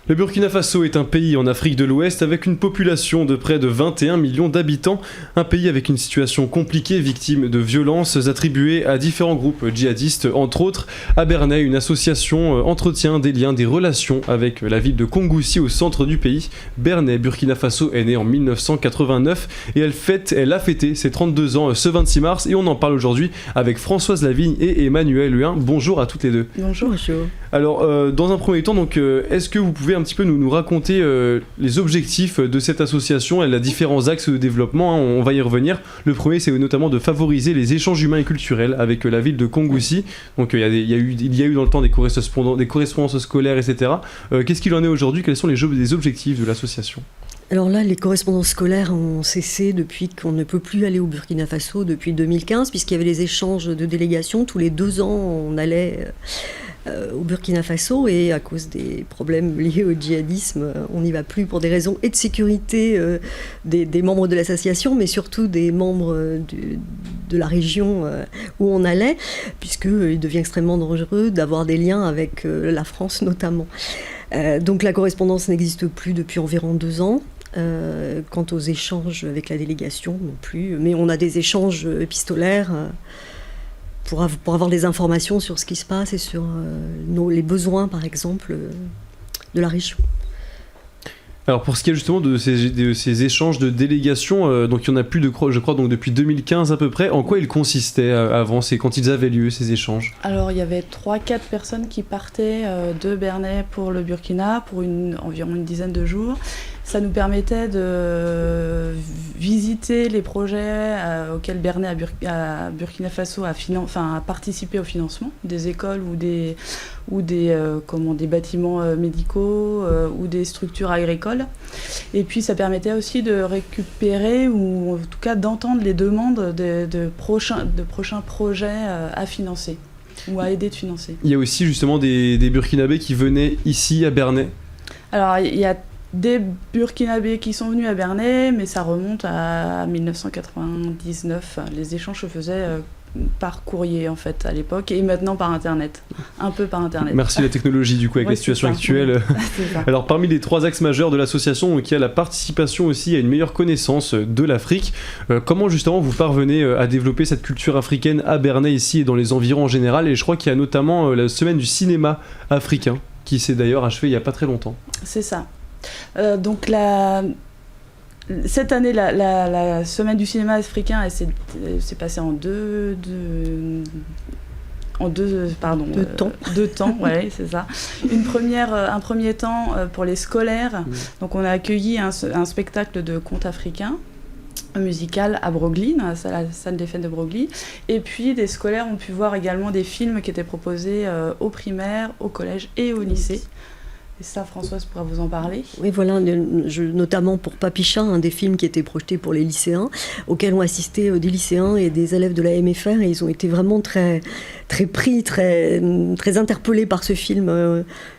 Le Burkina Faso est un pays en Afrique de l'Ouest avec une population de près de 21 millions d'habitants, un pays avec une situation compliquée, victime de violences attribuées à différents groupes djihadistes, entre autres. À Bernay, une association entretient des liens, des relations avec la ville de Kongoussi au centre du pays. Bernay, Burkina Faso, est née en 1989 et elle a fêté ses 32 ans ce 26 mars et on en parle aujourd'hui avec Françoise Lavigne et Emmanuel Huin. Bonjour à toutes les deux. Bonjour. Alors, dans un premier temps, donc, est-ce que vous pouvez un petit peu nous raconter les objectifs de cette association? Elle a différents axes de développement, hein, on va y revenir. Le premier, c'est notamment de favoriser les échanges humains et culturels avec la ville de Kongoussi. Donc, il y a eu dans le temps des correspondances scolaires, etc. Qu'est-ce qu'il en est aujourd'hui? Quels sont les objectifs de l'association? Alors là, les correspondances scolaires ont cessé depuis qu'on ne peut plus aller au Burkina Faso depuis 2015, puisqu'il y avait les échanges de délégations. Tous les 2 ans, on allait au Burkina Faso et à cause des problèmes liés au djihadisme, on n'y va plus pour des raisons et de sécurité des membres de l'association, mais surtout des membres de la région où on allait, puisqu'il devient extrêmement dangereux d'avoir des liens avec la France notamment. Donc la correspondance n'existe plus depuis environ 2 ans. Quant aux échanges avec la délégation, non plus. Mais on a des échanges épistolaires pour avoir des informations sur ce qui se passe et sur les besoins, par exemple, de la région. Alors pour ce qui est justement de ces échanges de délégations, donc il y en a plus je crois donc depuis 2015 à peu près. En quoi ils consistaient avant, c'est quand ils avaient lieu ces échanges? Alors il y avait 3-4 personnes qui partaient de Bernay pour le Burkina pour environ une dizaine de jours. Ça nous permettait de visiter les projets auxquels Bernay à Burkina Faso a participé au financement des écoles ou des bâtiments médicaux ou des structures agricoles. Et puis ça permettait aussi de récupérer ou en tout cas d'entendre les demandes de prochains projets à financer ou à aider de financer. Il y a aussi justement des Burkinabés qui venaient ici à Bernay. Alors il y a des Burkinabés qui sont venus à Bernay, mais ça remonte à 1999. Les échanges se faisaient par courrier en fait à l'époque et maintenant par internet, un peu par internet. Merci la technologie du coup avec la situation actuelle. Alors parmi les 3 axes majeurs de l'association, il y a la participation aussi à une meilleure connaissance de l'Afrique. Comment justement vous parvenez à développer cette culture africaine à Bernay ici et dans les environs en général? Et je crois qu'il y a notamment la semaine du cinéma africain qui s'est d'ailleurs achevée il n'y a pas très longtemps. C'est ça. Donc cette année, la semaine du cinéma africain, elle s'est passée en deux temps, ouais, c'est ça. Un premier temps pour les scolaires. Donc on a accueilli un spectacle de contes africains musical à Broglie, dans la salle des fêtes de Broglie. Et puis des scolaires ont pu voir également des films qui étaient proposés au primaire, au collège et au lycée. Et ça, Françoise pourra vous en parler. Oui, voilà, notamment pour Papicha, un des films qui était projeté pour les lycéens, auxquels ont assisté des lycéens et des élèves de la MFR, et ils ont été vraiment très, très pris, très, très interpellés par ce film.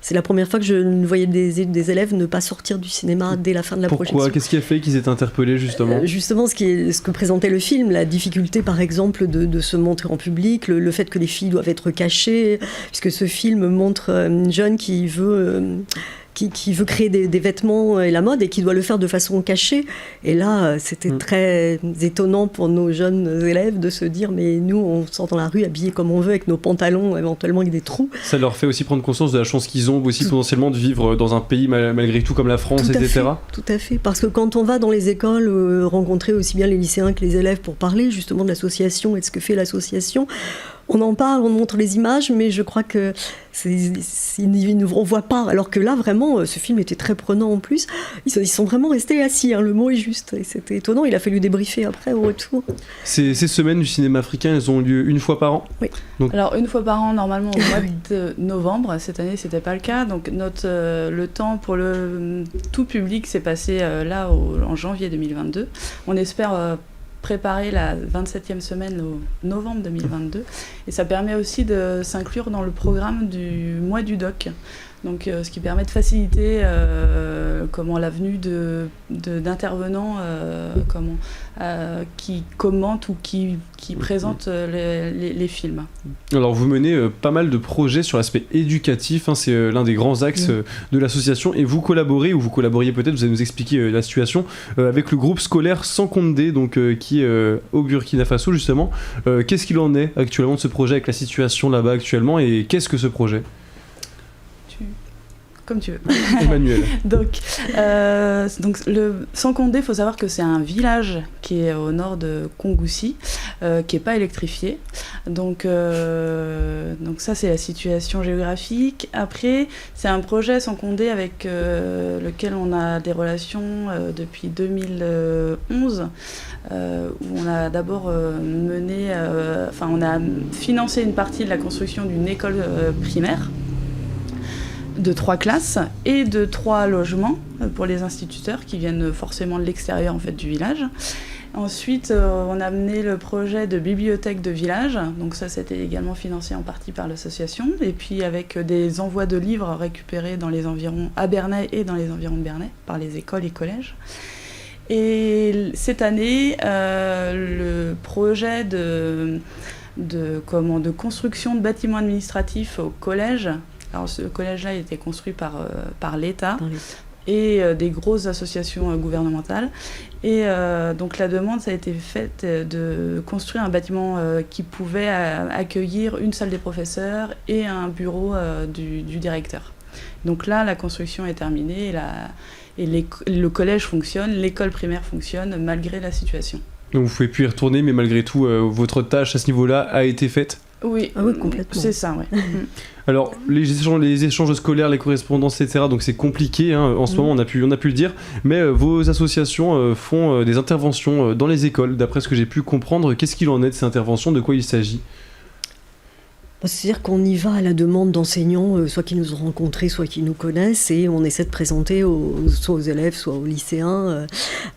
C'est la première fois que je voyais des élèves ne pas sortir du cinéma dès la fin de la projection. Pourquoi? Qu'est-ce qui a fait qu'ils étaient interpellés justement? Justement, ce que présentait le film, la difficulté par exemple de se montrer en public, le fait que les filles doivent être cachées, puisque ce film montre une jeune qui veut créer des vêtements et la mode et qui doit le faire de façon cachée. Et là, c'était très étonnant pour nos jeunes élèves de se dire mais nous, on sort dans la rue habillés comme on veut, avec nos pantalons, éventuellement avec des trous. Ça leur fait aussi prendre conscience de la chance qu'ils ont aussi potentiellement de vivre dans un pays malgré tout comme la France, etc. Tout à fait. Parce que quand on va dans les écoles rencontrer aussi bien les lycéens que les élèves pour parler justement de l'association et de ce que fait l'association, on en parle, on montre les images, mais je crois que on ne voit pas. Alors que là, vraiment, ce film était très prenant en plus. Ils sont vraiment restés assis, hein, le mot est juste. Et c'était étonnant, il a fallu débriefer après au retour. Ces semaines du cinéma africain, elles ont lieu une fois par an? Oui. Donc... Alors, une fois par an, normalement, au mois de novembre. Cette année, c'était pas le cas. Donc, le temps pour le tout public s'est passé en janvier 2022. On espère préparer la 27e semaine au novembre 2022 et ça permet aussi de s'inclure dans le programme du mois du doc. Donc, ce qui permet de faciliter la venue d'intervenants qui commentent ou qui présentent les films. Alors vous menez pas mal de projets sur l'aspect éducatif, c'est l'un des grands axes de l'association, et vous collaboreriez peut-être, vous allez nous expliquer la situation, avec le groupe scolaire Sankondé, donc qui est au Burkina Faso justement. Qu'est-ce qu'il en est actuellement de ce projet, avec la situation là-bas actuellement, et qu'est-ce que ce projet ? Comme tu veux. Emmanuel. donc le Sankondé, il faut savoir que c'est un village qui est au nord de Kongoussi, qui n'est pas électrifié. Donc ça, c'est la situation géographique. Après, c'est un projet Sankondé avec lequel on a des relations depuis 2011, où on a d'abord on a financé une partie de la construction d'une école primaire de 3 classes et de 3 logements pour les instituteurs qui viennent forcément de l'extérieur en fait, du village. Ensuite, on a mené le projet de bibliothèque de village, donc ça c'était également financé en partie par l'association, et puis avec des envois de livres récupérés dans les environs à Bernay et dans les environs de Bernay par les écoles et collèges. Et cette année, le projet de construction de bâtiments administratifs au collège. Alors ce collège-là a été construit par l'État et des grosses associations gouvernementales. Et donc la demande, ça a été faite de construire un bâtiment qui pouvait accueillir une salle des professeurs et un bureau du directeur. Donc là, la construction est terminée et le collège fonctionne, l'école primaire fonctionne malgré la situation. Donc vous pouvez plus y retourner, mais malgré tout, votre tâche à ce niveau-là a été faite ? Oui, complètement. C'est ça, oui. Alors, les échanges scolaires, les correspondances, etc., donc c'est compliqué, en ce moment, on a pu le dire, mais vos associations font des interventions dans les écoles, d'après ce que j'ai pu comprendre. Qu'est-ce qu'il en est de ces interventions ? De quoi il s'agit ? C'est-à-dire qu'on y va à la demande d'enseignants, soit qui nous ont rencontrés, soit qui nous connaissent, et on essaie de présenter soit aux élèves, soit aux lycéens,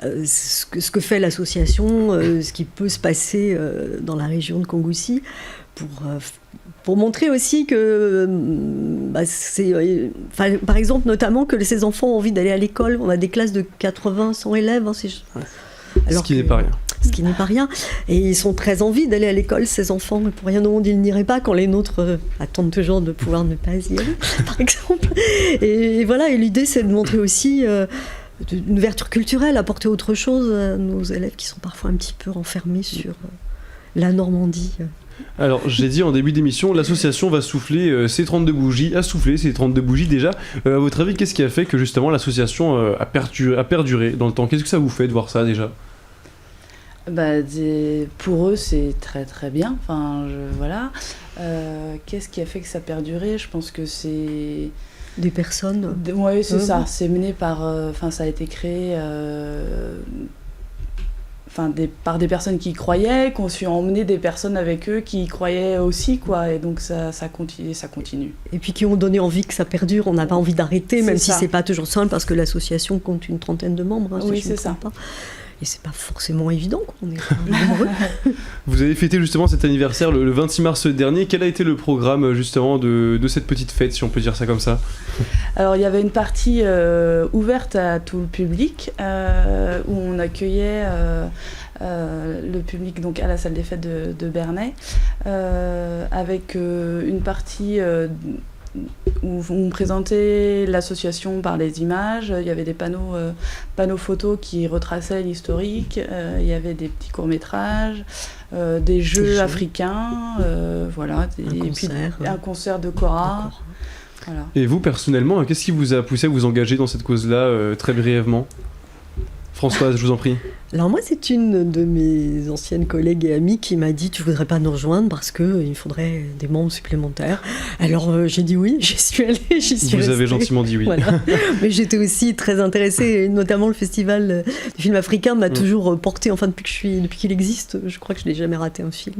ce que fait l'association, ce qui peut se passer dans la région de Kongoussi, pour montrer aussi que, par exemple, notamment que ces enfants ont envie d'aller à l'école. On a des classes de 80, 100 élèves. Ce qui n'est pas rien. Ce qui n'est pas rien. Et ils ont très envie d'aller à l'école, ces enfants. Mais pour rien au monde, ils n'iraient pas quand les nôtres attendent toujours de pouvoir ne pas y aller, par exemple. Et voilà, et l'idée, c'est de montrer aussi une ouverture culturelle, apporter autre chose à nos élèves qui sont parfois un petit peu renfermés sur la Normandie. Alors, j'ai dit en début d'émission, l'association va souffler ses 32 bougies, a soufflé ses 32 bougies déjà. À votre avis, qu'est-ce qui a fait que justement l'association a perduré dans le temps ? Qu'est-ce que ça vous fait de voir ça déjà ? Pour eux, c'est très très bien. Voilà. Qu'est-ce qui a fait que ça a perduré ? Je pense que c'est... Des personnes. Oui, c'est ça. C'est mené par... ça a été créé... par des personnes qui y croyaient, qu'on su emmener des personnes avec eux qui y croyaient aussi, quoi. Et donc ça continue. Et puis qui ont donné envie que ça perdure. On n'a pas envie d'arrêter, même si ça. c'est pas toujours simple, parce que l'association compte une 30aine de membres. Oui, c'est ça. Et c'est pas forcément évident, quoi. On est nombreux. Vous avez fêté justement cet anniversaire le 26 mars dernier. Quel a été le programme justement de cette petite fête, si on peut dire ça comme ça ? Alors il y avait une partie ouverte à tout le public, où on accueillait le public donc à la salle des fêtes de Bernay, avec une partie où on présentait l'association par les images. Il y avait des panneaux photos qui retraçaient l'historique, il y avait des petits courts-métrages, des jeux africains, un concert de kora. Voilà. Et vous, personnellement, qu'est-ce qui vous a poussé à vous engager dans cette cause-là, très brièvement ? Françoise, je vous en prie. Alors moi, c'est une de mes anciennes collègues et amies qui m'a dit « Tu voudrais pas nous rejoindre parce qu'il faudrait des membres supplémentaires ?» Alors j'ai dit oui, j'y suis allée, j'y suis restée. Vous avez gentiment dit oui. Voilà. Mais j'étais aussi très intéressée, et notamment le festival du film africain m'a toujours portée, depuis qu'il existe, je crois que je n'ai jamais raté un film.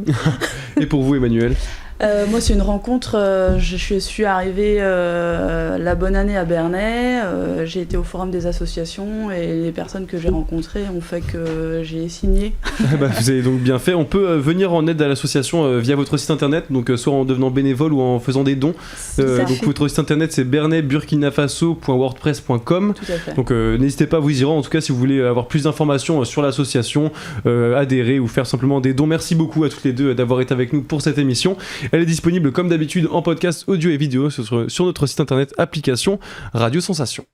Et pour vous, Emmanuel ? Moi, c'est une rencontre. Je suis arrivée la bonne année à Bernay. J'ai été au forum des associations et les personnes que j'ai rencontrées ont fait que j'ai signé. Vous avez donc bien fait. On peut venir en aide à l'association via votre site internet, donc soit en devenant bénévole ou en faisant des dons. Donc votre site internet c'est bernayburkinafaso.wordpress.com. Donc n'hésitez pas à vous y rendre en tout cas si vous voulez avoir plus d'informations sur l'association, adhérer ou faire simplement des dons. Merci beaucoup à toutes les deux d'avoir été avec nous pour cette émission. Elle est disponible comme d'habitude en podcast audio et vidéo sur notre site internet application Radio Sensation.